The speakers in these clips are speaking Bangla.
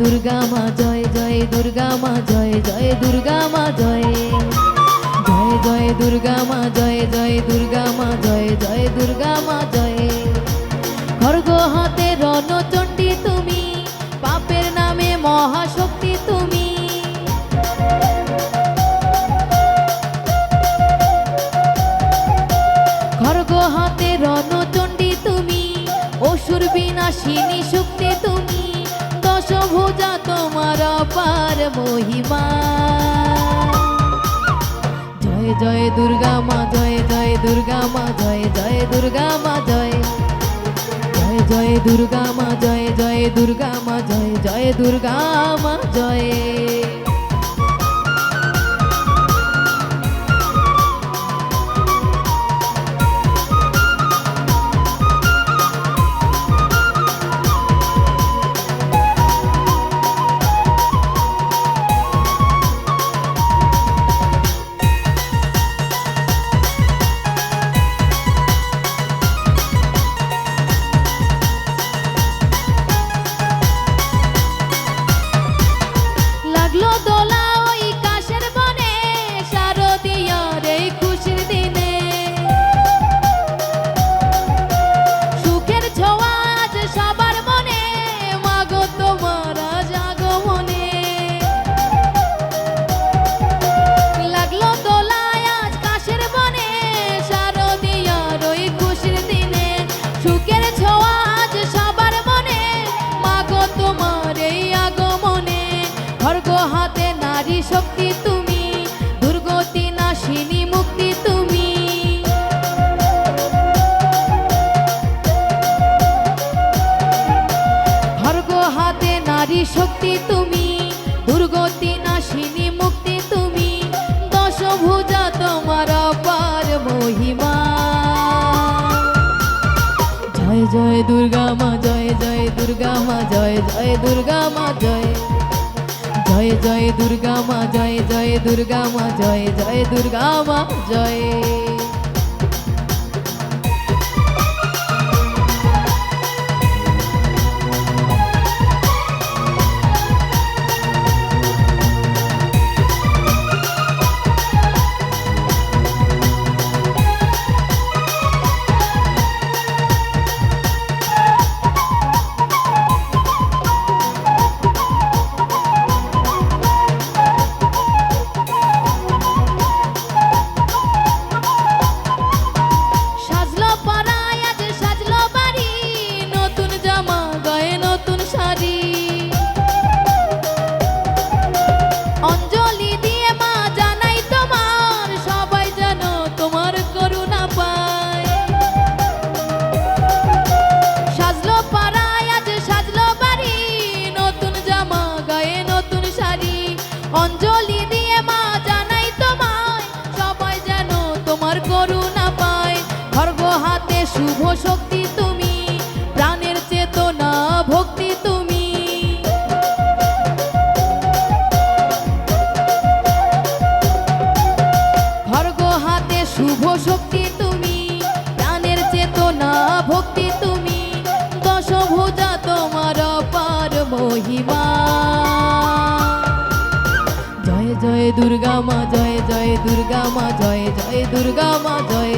দুর্গা মা জয় জয় দুর্গা মা জয় জয় দুর্গা মা জয় জয় জয় দুর্গা মা জয় জয় দুর্গা মা জয় জয় দুর্গা মা জয় খড়গ হাতে রণচণ্ডী তুমি পাপের নামে মহাশক্তি তুমি খড়গ হাতে রণচণ্ডী তুমি অসুর বিনাশিনী শক্তি তুমি দশভুজা তোমার অপার মহিমা জয় জয় দুর্গা মা জয় জয় দুর্গা মা জয় জয় দুর্গা মা জয় জয় জয় দুর্গা মা জয় জয় দুর্গা মা জয় জয় দুর্গা মা জয় হাতে নারী শক্তি তুমি দুর্গতি নাশিনী মুক্তি তুমি খড়গ হাতে নারী শক্তি তুমি দুর্গতি নাশিনী মুক্তি তুমি দশভুজা তোমার অপার মহিমা জয় জয় দুর্গা মা জয় জয় দুর্গা মা জয় জয় দুর্গা মা জয় জয় জয় দুর্গা মা জয় জয় দুর্গা মা জয় জয় দুর্গা মা জয় অঞ্জলি দিয়ে মা জানাই তোমায় সবাই যেন তোমার করুণা পায় খড়গ হাতে শুভ শক্তি তুমি প্রাণের চেতনা ভক্তি তুমি খড়গ হাতে শুভ শক্তি তুমি প্রাণের চেতনা ভক্তি তুমি দশভুজা তোমার অপার মহিমা জয় দুর্গা মা জয় জয় দুর্গা মা জয় জয় দুর্গা মা জয়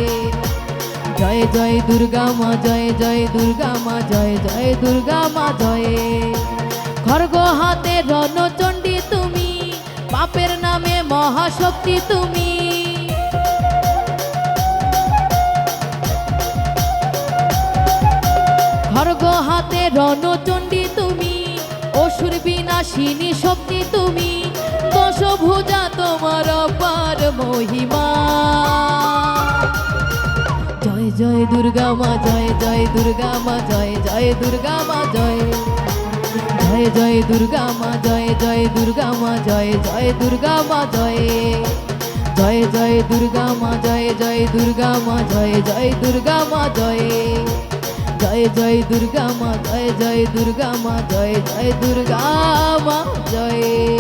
জয় জয় দুর্গা মা জয় জয় দুর্গা মা জয় জয় দুর্গা মা জয় খড়গ হাতে রণচণ্ডী তুমি পাপের নামে মহাশক্তি তুমি খড়গ হাতে রণচণ্ডী তুমি অসুর বিনাশিনী শক্তি তুমি দশভুজা তোমার অপার মহিমা জয় জয় দুর্গা মা জয় জয় দুর্গা মা জয় জয় দুর্গা মা জয় জয় জয় দুর্গা মা জয় জয় দুর্গা মা জয় জয় দুর্গা মা জয় জয় জয় দুর্গা মা জয় জয় দুর্গা মা জয় জয় দুর্গা মা জয় জয় জয় দুর্গা মা জয় জয় দুর্গা মা জয় জয় দুর্গা মা জয়।